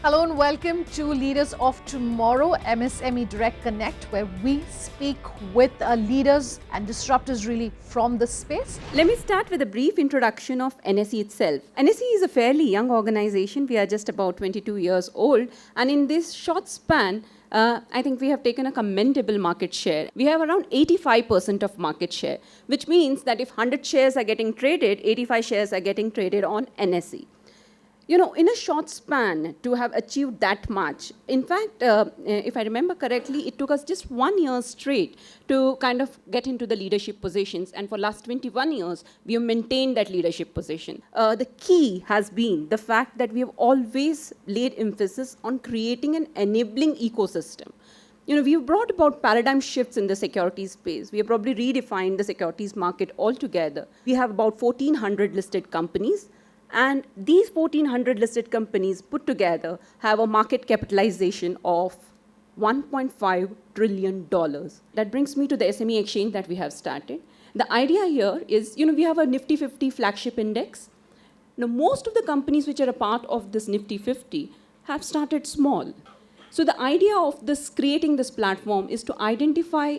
Hello and welcome to Leaders of Tomorrow, MSME Direct Connect, where we speak with leaders and disruptors really from the space. Let me start with a brief introduction of NSE itself. NSE is a fairly young organization. We are just about 22 years old. And in this short span, I think we have taken a commendable market share. We have around 85% of market share, which means that if 100 shares are getting traded, 85 shares are getting traded on NSE. You know, in a short span to have achieved that much, in fact, if I remember correctly, it took us just 1 year straight to kind of get into the leadership positions. And for last 21 years, we have maintained that leadership position. The key has been the fact that we have always laid emphasis on creating an enabling ecosystem. You know, we've brought about paradigm shifts in the securities space. We have probably redefined the securities market altogether. We have about 1,400 listed companies. And these 1,400 listed companies put together have a market capitalization of $1.5 trillion. That brings me to the SME exchange that we have started. The idea here is, you know, we have a Nifty 50 flagship index. Now, most of the companies which are a part of this Nifty 50 have started small. So the idea of this creating this platform is to identify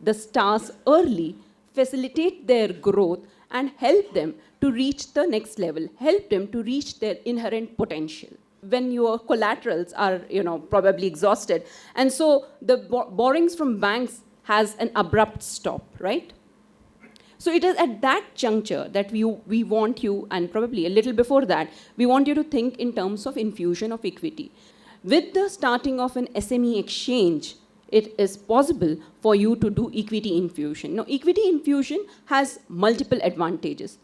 the stars early, facilitate their growth, and help them to reach the next level, help them to reach their inherent potential. When your collaterals are, you know, probably exhausted, and so the borrowings from banks has an abrupt stop, right? So it is at that juncture that we want you, and probably a little before that, we want you to think in terms of infusion of equity. With the starting of an SME exchange, it is possible for you to do equity infusion. Now, equity infusion has multiple advantages.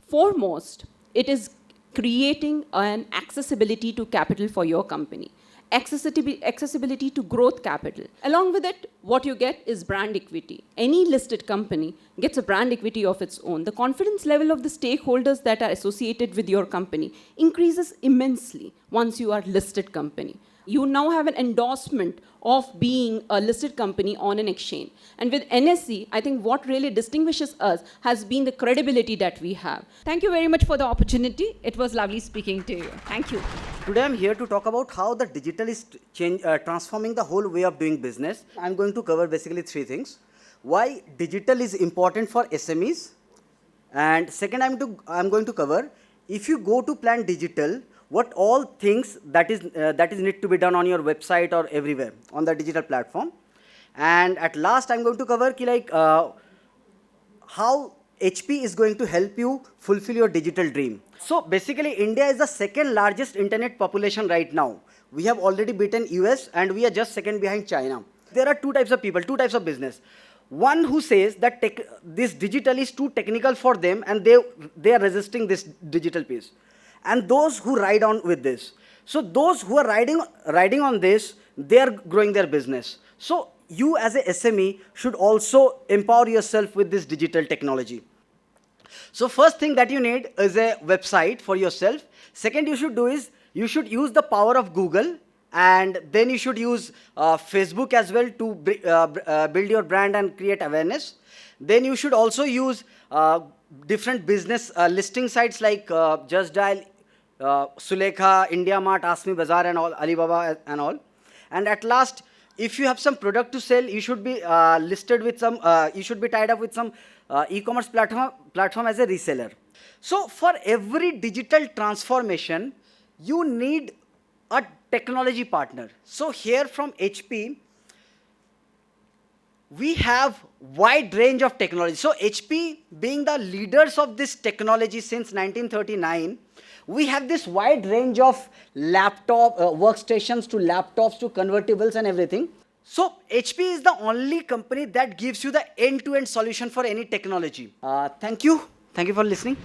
Foremost, it is creating an accessibility to capital for your company, accessibility to growth capital. Along with it, what you get is brand equity. Any listed company gets a brand equity of its own. The confidence level of the stakeholders that are associated with your company increases immensely once you are a listed company. You now have an endorsement of being a listed company on an exchange. And with NSE, I think what really distinguishes us has been the credibility that we have. Thank you very much for the opportunity. It was lovely speaking to you. Thank you. Today I'm here to talk about how the digital is transforming the whole way of doing business. I'm going to cover basically three things. Why digital is important for SMEs. And second, I'm going to cover, if you go to plan digital, what all things that is need to be done on your website or everywhere on the digital platform. And at last, I'm going to cover how HP is going to help you fulfill your digital dream. So basically, India is the second largest internet population right now. We have already beaten US and we are just second behind China. There are two types of people, two types of business. One who says that this digital is too technical for them and they are resisting this digital piece. And those who ride on with this. So those who are riding on this, they are growing their business. So you as a SME should also empower yourself with this digital technology. So first thing that you need is a website for yourself. Second you should do is, you should use the power of Google, and then you should use Facebook as well to build your brand and create awareness. Then you should also use different business listing sites like Just Dial, Sulekha, IndiaMart, Ask Me Bazaar and all, Alibaba and all. And at last, if you have some product to sell, you should be listed with some, you should be tied up with some e-commerce platform as a reseller. So for every digital transformation, you need a technology partner. So here from HP, we have wide range of technology. So HP being the leaders of this technology since 1939, we have this wide range of laptop workstations to laptops to convertibles and everything. So HP is the only company that gives you the end-to-end solution for any technology. Thank you. Thank you for listening.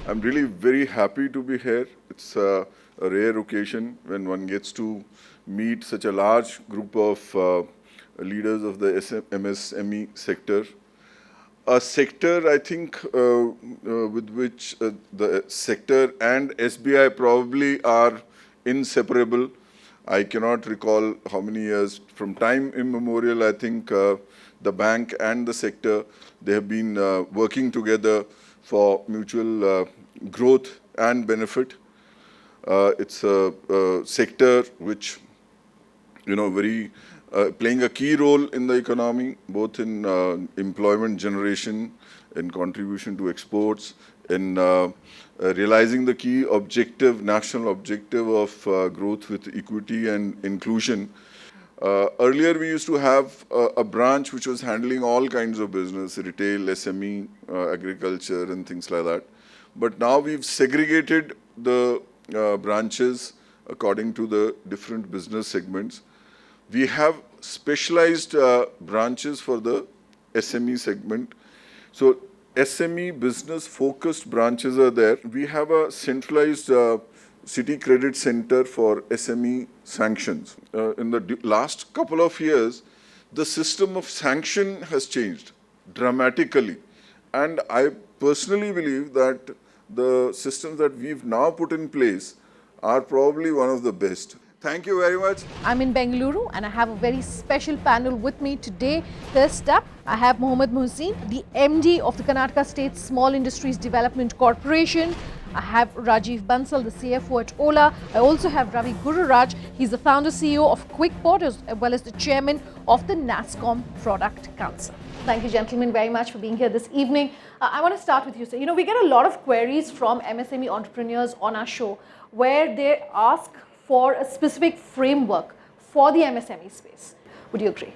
I'm really very happy to be here. It's a rare occasion when one gets to meet such a large group of leaders of the MSME sector. A sector, I think, with which the sector and SBI probably are inseparable. I cannot recall how many years. From time immemorial, I think the bank and the sector, they have been working together for mutual growth and benefit. It's a sector which, very playing a key role in the economy, both in employment generation, in contribution to exports, in realizing the key objective, national objective of growth with equity and inclusion. Earlier, we used to have a branch which was handling all kinds of business, retail, SME, agriculture, and things like that. But now we've segregated the branches according to the different business segments. We have specialized branches for the SME segment. So SME business focused branches are there. We have a centralized city credit center for SME sanctions. In the last couple of years, the system of sanction has changed dramatically. And I personally believe that the systems that we've now put in place are probably one of the best. Thank you very much. I'm in Bengaluru and I have a very special panel with me today. First up, I have Mohammed Mohsin, the MD of the Karnataka State Small Industries Development Corporation. I have Rajiv Bansal, the CFO at Ola. I also have Ravi Gururaj. He's the founder CEO of QuickPort as well as the chairman of the NASSCOM Product Council. Thank you, gentlemen, very much for being here this evening. I want to start with you, sir. We get a lot of queries from MSME entrepreneurs on our show where they ask for a specific framework for the MSME space. Would you agree?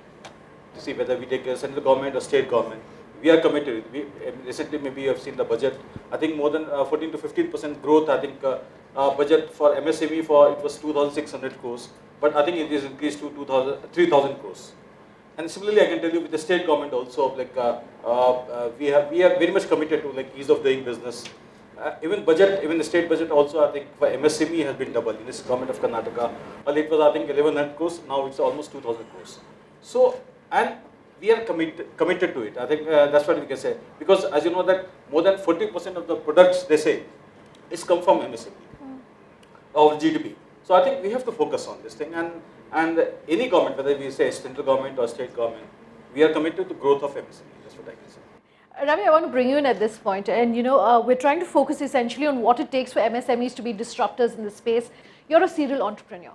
To see whether we take a central government or state government, we are committed. Recently, maybe you have seen the budget. I think more than 14 to 15% growth. I think budget for MSME it was 2,600 crores, but I think it is increased to 3,000 crores. And similarly, I can tell you with the state government also, we are very much committed to ease of doing business. Even the state budget also, I think for MSME has been doubled in this government of Karnataka. Earlier it was, I think, 1,100 crores. Now it's almost 2,000 crores. So, and we are committed to it. I think that's what we can say. Because as you know that more than 40% of the products they say is come from MSME or GDP. So I think we have to focus on this thing. And any government, whether we say central government or state government, we are committed to growth of MSME. That's what I can say. Ravi, I want to bring you in at this point, and we're trying to focus essentially on what it takes for MSMEs to be disruptors in the space. You're a serial entrepreneur.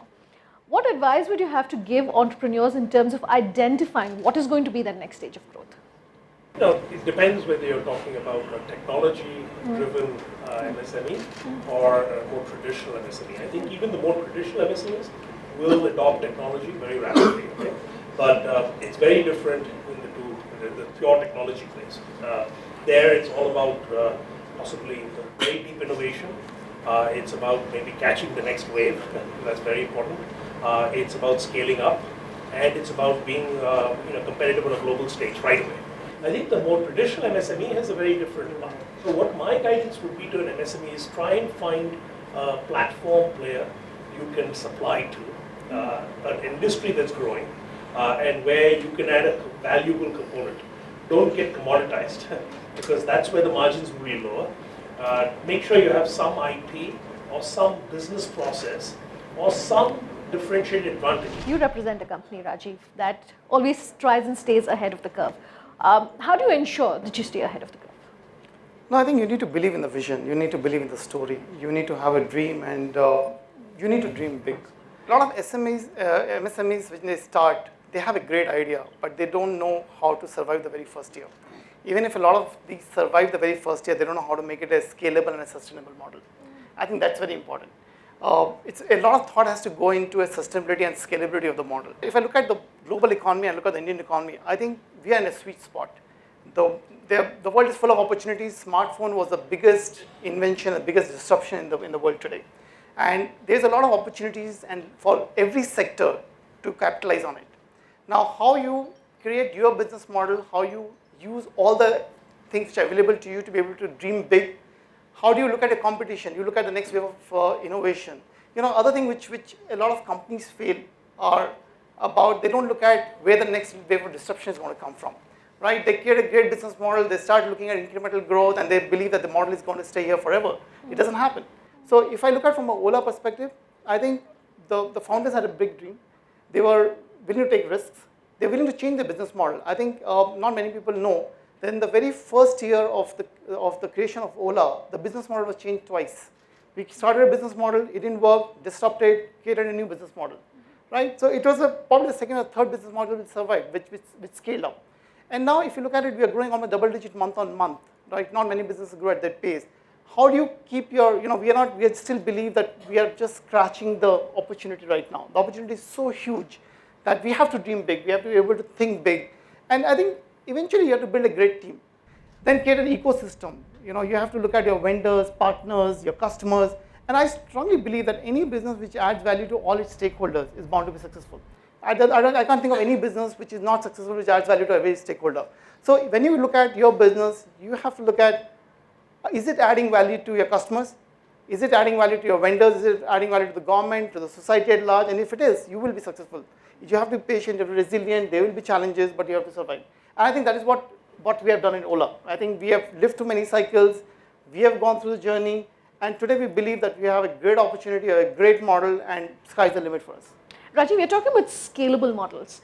What advice would you have to give entrepreneurs in terms of identifying what is going to be the next stage of growth? It depends whether you're talking about a technology-driven MSME or a more traditional MSME. I think even the more traditional MSMEs will adopt technology very rapidly, okay? But it's very different in the pure technology place. There it's all about possibly very deep innovation. It's about maybe catching the next wave, that's very important. It's about scaling up, and it's about being competitive on a global stage right away. I think the more traditional MSME has a very different path. So what my guidance would be to an MSME is try and find a platform player you can supply to, an industry that's growing, and where you can add a valuable component. Don't get commoditized, because that's where the margins will be lower. Make sure you have some IP or some business process or some differentiated advantage. You represent a company, Rajiv, that always tries and stays ahead of the curve. How do you ensure that you stay ahead of the curve? No, I think you need to believe in the vision. You need to believe in the story. You need to have a dream, and you need to dream big. A lot of MSMEs, when they start, they have a great idea, but they don't know how to survive the very first year. Even if a lot of these survive the very first year, they don't know how to make it a scalable and a sustainable model. I think that's very important. It's a lot of thought has to go into a sustainability and scalability of the model. If I look at the global economy and look at the Indian economy, I think we are in a sweet spot. The world is full of opportunities. Smartphone was the biggest invention, the biggest disruption in the world today. And there's a lot of opportunities and for every sector to capitalize on it. Now, how you create your business model, how you use all the things which are available to you to be able to dream big. How do you look at a competition? You look at the next wave of innovation. Other thing which a lot of companies fail are about, they don't look at where the next wave of disruption is going to come from, right? They create a great business model, they start looking at incremental growth, and they believe that the model is going to stay here forever. It doesn't happen. So if I look at from an Ola perspective, I think the founders had a big dream. They were willing to take risks. They're willing to change their business model. I think not many people know that in the very first year of the creation of Ola, the business model was changed twice. We started a business model, it didn't work, disrupted, created a new business model, right? So it was probably the second or third business model which survived, which scaled up. And now if you look at it, we are growing almost double digit month on month, right? Not many businesses grow at that pace. How do you keep your, we still believe that we are just scratching the opportunity right now. The opportunity is so huge that we have to dream big, we have to be able to think big. And I think eventually you have to build a great team. Then create an ecosystem. You have to look at your vendors, partners, your customers. And I strongly believe that any business which adds value to all its stakeholders is bound to be successful. I can't think of any business which is not successful, which adds value to every stakeholder. So when you look at your business, you have to look at, is it adding value to your customers? Is it adding value to your vendors? Is it adding value to the government, to the society at large? And if it is, you will be successful. You have to be patient, you have to be resilient, there will be challenges, but you have to survive. And I think that is what we have done in Ola. I think we have lived through many cycles, we have gone through the journey, and today we believe that we have a great opportunity, a great model, and sky's the limit for us. Rajiv, we are talking about scalable models.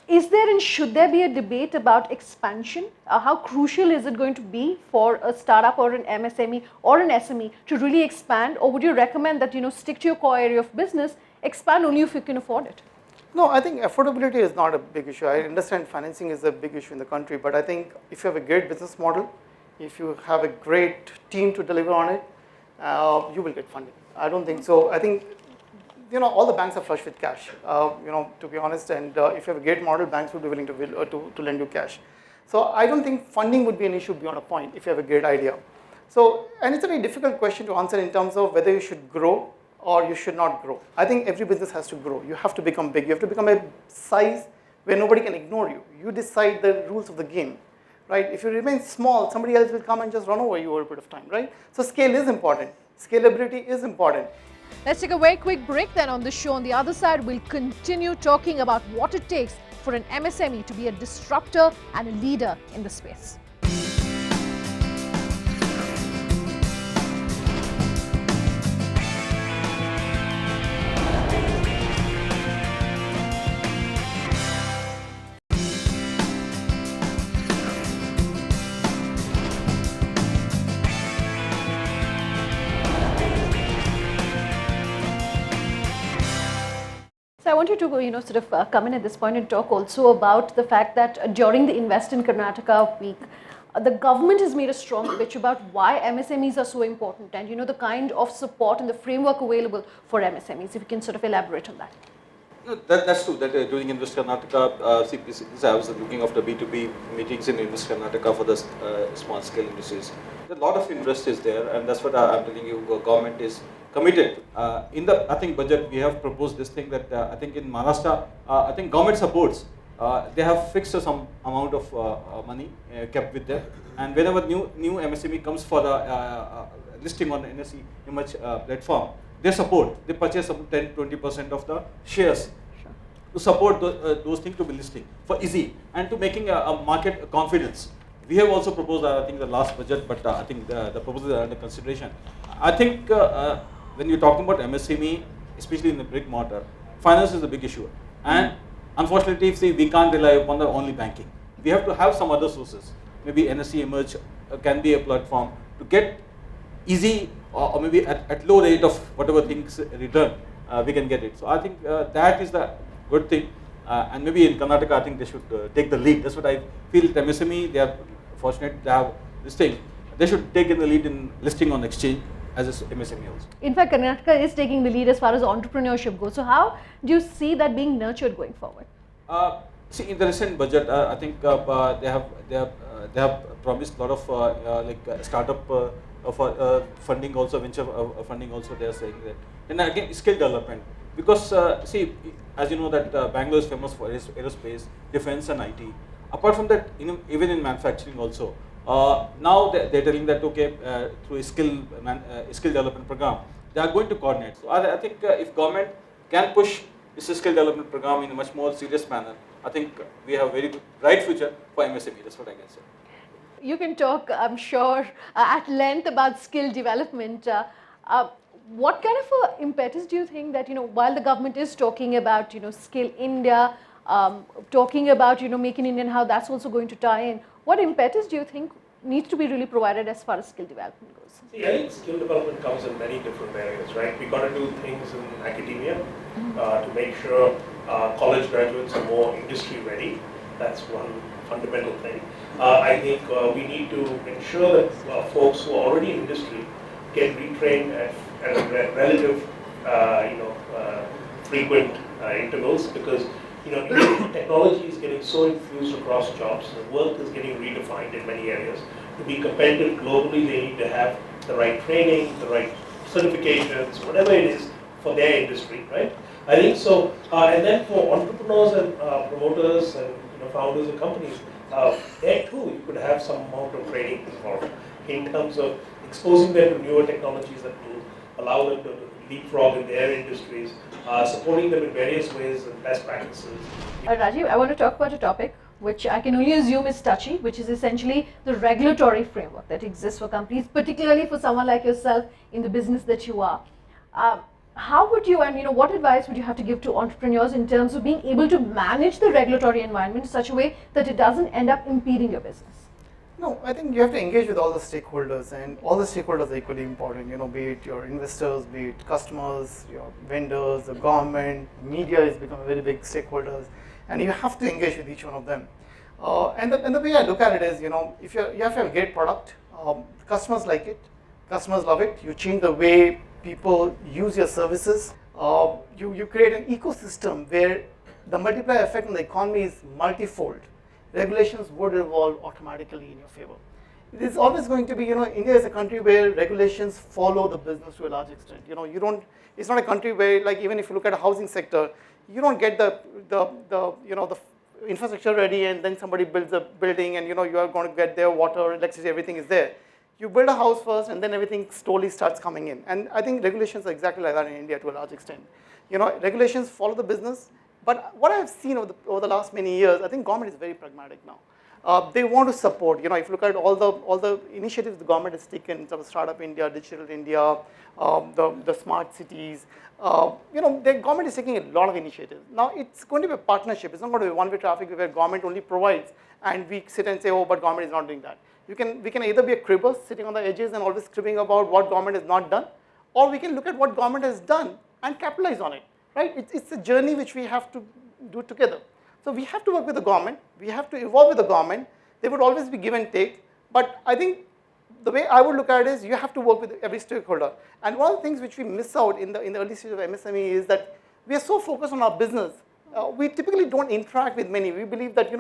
Is there and should there be a debate about expansion? How crucial is it going to be for a startup or an MSME or an SME to really expand? Or would you recommend that, stick to your core area of business, expand only if you can afford it? No, I think affordability is not a big issue. I understand financing is a big issue in the country, but I think if you have a great business model, if you have a great team to deliver on it, you will get funding. I don't think so. I think all the banks are flush with cash, to be honest, and if you have a great model, banks will be willing to lend you cash. So I don't think funding would be an issue beyond a point if you have a great idea. So, and it's a very difficult question to answer in terms of whether you should grow or you should not grow. I think every business has to grow. You have to become big. You have to become a size where nobody can ignore you. You decide the rules of the game, right? If you remain small, somebody else will come and just run over you over a bit of time, right? So scale is important. Scalability is important. Let's take a very quick break. Then on the show on the other side, we'll continue talking about what it takes for an MSME to be a disruptor and a leader in the space. So I want you to come in at this point and talk also about the fact that during the Invest in Karnataka week, the government has made a strong pitch about why MSMEs are so important and the kind of support and the framework available for MSMEs. If you can sort of elaborate on that. No, that's true. That during Invest Karnataka, I was looking after B2B meetings in Invest Karnataka for the small scale industries. A lot of interest is there, and that's what I'm telling you. Government is committed. In the budget, we have proposed this thing that I think in Maharashtra, government supports. They have fixed some amount of money kept with them, and whenever new MSME comes for the listing on the NSE image platform, they purchase some 10-20% of the shares to support those things to be listing for easy and to making a market confidence. We have also proposed, the last budget, but I think the proposals are under consideration. I think when you're talking about MSME, especially in the brick mortar, finance is a big issue. And unfortunately, we can't rely upon the only banking. We have to have some other sources. Maybe NSE Emerge can be a platform to get easy or maybe at low rate of whatever things return, we can get it. So I think that is the good thing. And maybe in Karnataka, I think they should take the lead. That's what I feel. At MSME, they are fortunate to have this thing. They should take in the lead in listing on exchange as a MSME also. In fact, Karnataka is taking the lead as far as entrepreneurship goes. So how do you see that being nurtured going forward? In the recent budget, I think they have promised a lot of startup funding also, venture funding also. They are saying that, and again skill development, because as you know that Bangalore is famous for aerospace, defense, and IT. Apart from that, even in manufacturing also. Now they're telling that through a skill development program, they are going to coordinate. So I think if government can push this skill development program in a much more serious manner, I think we have a very good, bright future for MSME. That's what I can say. You can talk, I'm sure, at length about skill development. What kind of impetus do you think that, while the government is talking about, Skill India, talking about, Make in India and how that's also going to tie in, what impetus do you think needs to be really provided as far as skill development goes? See, I think skill development comes in many different areas, right? We got to do things in academia to make sure college graduates are more industry ready. That's one fundamental thing. I think we need to ensure that folks who are already in industry get retrained at a relative, frequent intervals, because technology is getting so infused across jobs. The work is getting redefined in many areas. To be competitive globally, they need to have the right training, the right certifications, whatever it is for their industry, right? I think so. And then for entrepreneurs and promoters and founders of companies, there too you could have some amount of training involved in terms of exposing them to newer technologies that will allow them to leapfrog in their industries, supporting them in various ways and best practices. Rajiv, I want to talk about a topic which I can only assume is touchy, which is essentially the regulatory framework that exists for companies, particularly for someone like yourself in the business that you are. How would you, and what advice would you have to give to entrepreneurs in terms of being able to manage the regulatory environment in such a way that it doesn't end up impeding your business? No, I think you have to engage with all the stakeholders, and all the stakeholders are equally important, be it your investors, be it customers, your vendors, the government, media has become a very big stakeholders, and you have to engage with each one of them. And the way I look at it is, if you have to have a great product, customers like it, customers love it, you change the way people use your services, you create an ecosystem where the multiplier effect on the economy is multifold. Regulations would evolve automatically in your favor. It is always going to be, India is a country where regulations follow the business to a large extent. It's not a country where, like, even if you look at a housing sector, you don't get the infrastructure ready and then somebody builds a building and you are going to get their water, electricity, everything is there. You build a house first and then everything slowly starts coming in. And I think regulations are exactly like that in India to a large extent. Regulations follow the business. But what I've seen over the last many years, I think government is very pragmatic now. They want to support. If you look at all the initiatives the government has taken in terms of Startup India, Digital India, the smart cities, the government is taking a lot of initiatives. Now it's going to be a partnership. It's not going to be one-way traffic where government only provides and we sit and say, oh, but government is not doing that. We can either be a cribber sitting on the edges and always cribbing about what government has not done, or we can look at what government has done and capitalize on it. Right? It's a journey which we have to do together. So we have to work with the government. We have to evolve with the government. There would always be give and take. But I think the way I would look at it is you have to work with every stakeholder. And one of the things which we miss out in the early stage of MSME is that we are so focused on our business. We typically don't interact with many. We believe that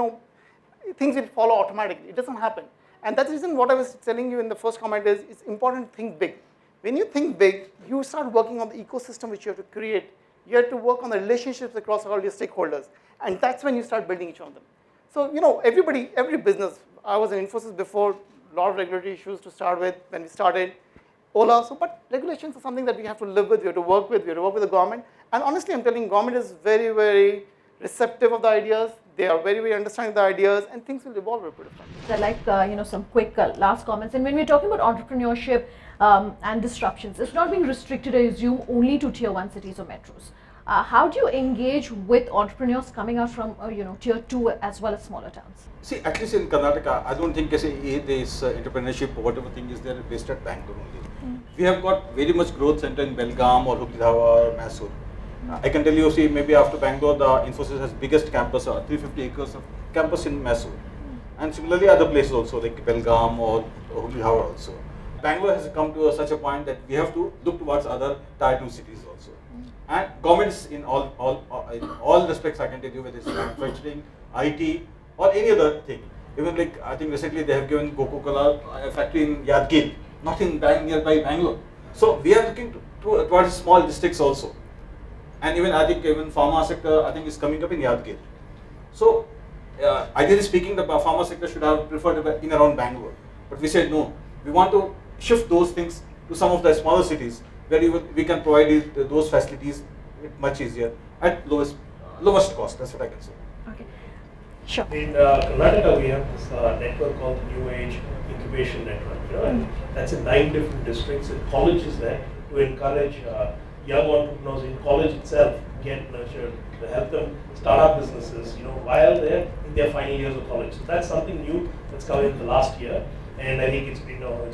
things will follow automatically. It doesn't happen. And that's the reason what I was telling you in the first comment is it's important to think big. When you think big, you start working on the ecosystem which you have to create. You have to work on the relationships across all your stakeholders. And that's when you start building each one of them. So, every business, I was in Infosys before, a lot of regulatory issues to start with when we started Ola. But regulations are something that we have to live with, we have to work with, we have to work with the government. And honestly, I'm telling you, government is very, very receptive of the ideas. They are very, very understanding of the ideas, and things will evolve over a period of time. I'd like some quick last comments. And when we're talking about entrepreneurship and disruptions, it's not being restricted, I assume, only to tier 1 cities or metros. How do you engage with entrepreneurs coming out from tier 2 as well as smaller towns? See, at least in Karnataka, I don't think this entrepreneurship or whatever thing is there based at Bangalore only. We have got very much growth center in Belgaum or Hubli or Mysore. I can tell you, see, maybe after Bangalore, the Infosys has biggest campus, 350 acres of campus in Mysore. And similarly, other places also, like Belgaum or Hubli also. Bangalore has come to such a point that we have to look towards other tier 2 cities also. And governments in all respects, I can tell you, whether it's manufacturing, IT, or any other thing. Even like, I think recently they have given Coca-Cola a factory in Yadgir, not in nearby Bangalore. So we are looking towards small districts also. And even I think even pharma sector, I think is coming up in Yadgir. So ideally speaking, the pharma sector should have preferred in around Bangalore. But we said no, we want to shift those things to some of the smaller cities where we can provide those facilities much easier at lowest cost. That's what I can say. Okay, sure. In Karnataka, we have this network called the New Age Incubation Network. And that's in 9 different districts and colleges there to encourage young entrepreneurs in college itself get nurtured, to help them start up businesses, while they're in their final years of college. So that's something new that's come in the last year. and I think it's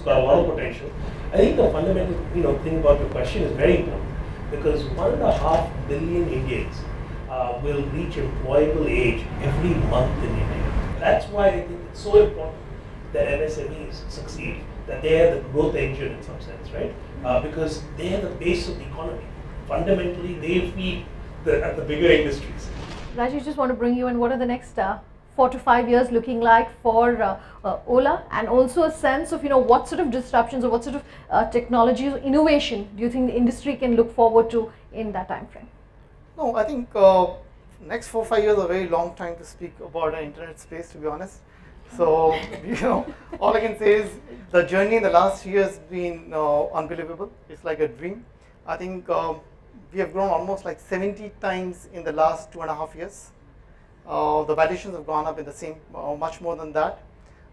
got a lot of potential. I think the fundamental thing about your question is very important, because 1.5 billion Indians will reach employable age every month in India. That's why I think it's so important that MSMEs succeed, that they are the growth engine in some sense, right? Because they are the base of the economy. Fundamentally, they feed the bigger industries. Rajesh, just want to bring you in. What are the next 4 to 5 years looking like for Ola, and also a sense of what sort of disruptions or what sort of technology or innovation do you think the industry can look forward to in that time frame? No, I think next 4-5 years are a very long time to speak about an internet space, to be honest. So all I can say is the journey in the last year has been unbelievable. It's like a dream. I think we have grown almost like 70 times in the last 2.5 years. The valuations have gone up in the same, much more than that.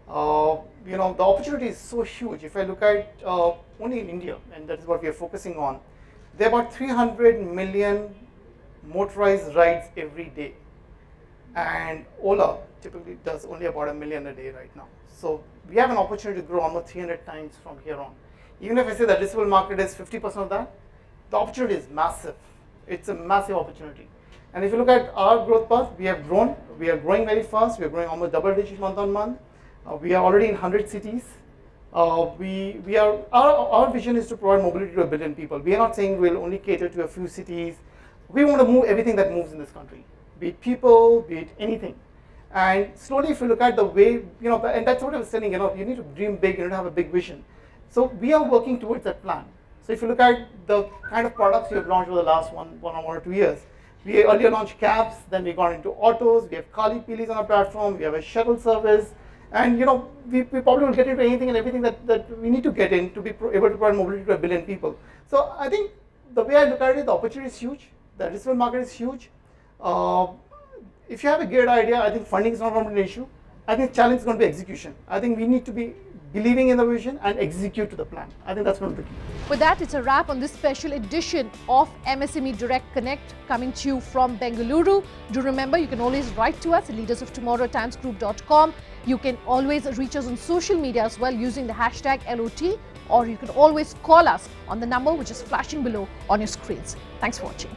The opportunity is so huge. If I look at only in India, and that is what we are focusing on, there are about 300 million motorized rides every day, and Ola typically does only about 1 million a day right now. So we have an opportunity to grow almost 300 times from here on. Even if I say the addressable market is 50% of that, the opportunity is massive. It's a massive opportunity. And if you look at our growth path, we have grown. We are growing very fast. We are growing almost double digit month on month. We are already in 100 cities. Our vision is to provide mobility to 1 billion people. We are not saying we'll only cater to a few cities. We want to move everything that moves in this country, be it people, be it anything. And slowly, if you look at the way, and that's what I was saying, you need to dream big, you need to have a big vision. So we are working towards that plan. So if you look at the kind of products we have launched over the last one or 2 years, we earlier launched cabs, then we got into autos, we have Kali Pilis on our platform, we have a shuttle service, and we probably will get into anything and everything that we need to get in to be able to provide mobility to 1 billion people. So I think the way I look at it, the opportunity is huge, the addressable market is huge. If you have a great idea, I think funding is not going to be an issue. I think the challenge is going to be execution. I think we need to be believing in the vision and execute to the plan. I think that's going to be key. With that, it's a wrap on this special edition of MSME Direct Connect, coming to you from Bengaluru. Do remember, you can always write to us at leadersoftomorrow@timesgroup.com. You can always reach us on social media as well using the hashtag LOT, or you can always call us on the number which is flashing below on your screens. Thanks for watching.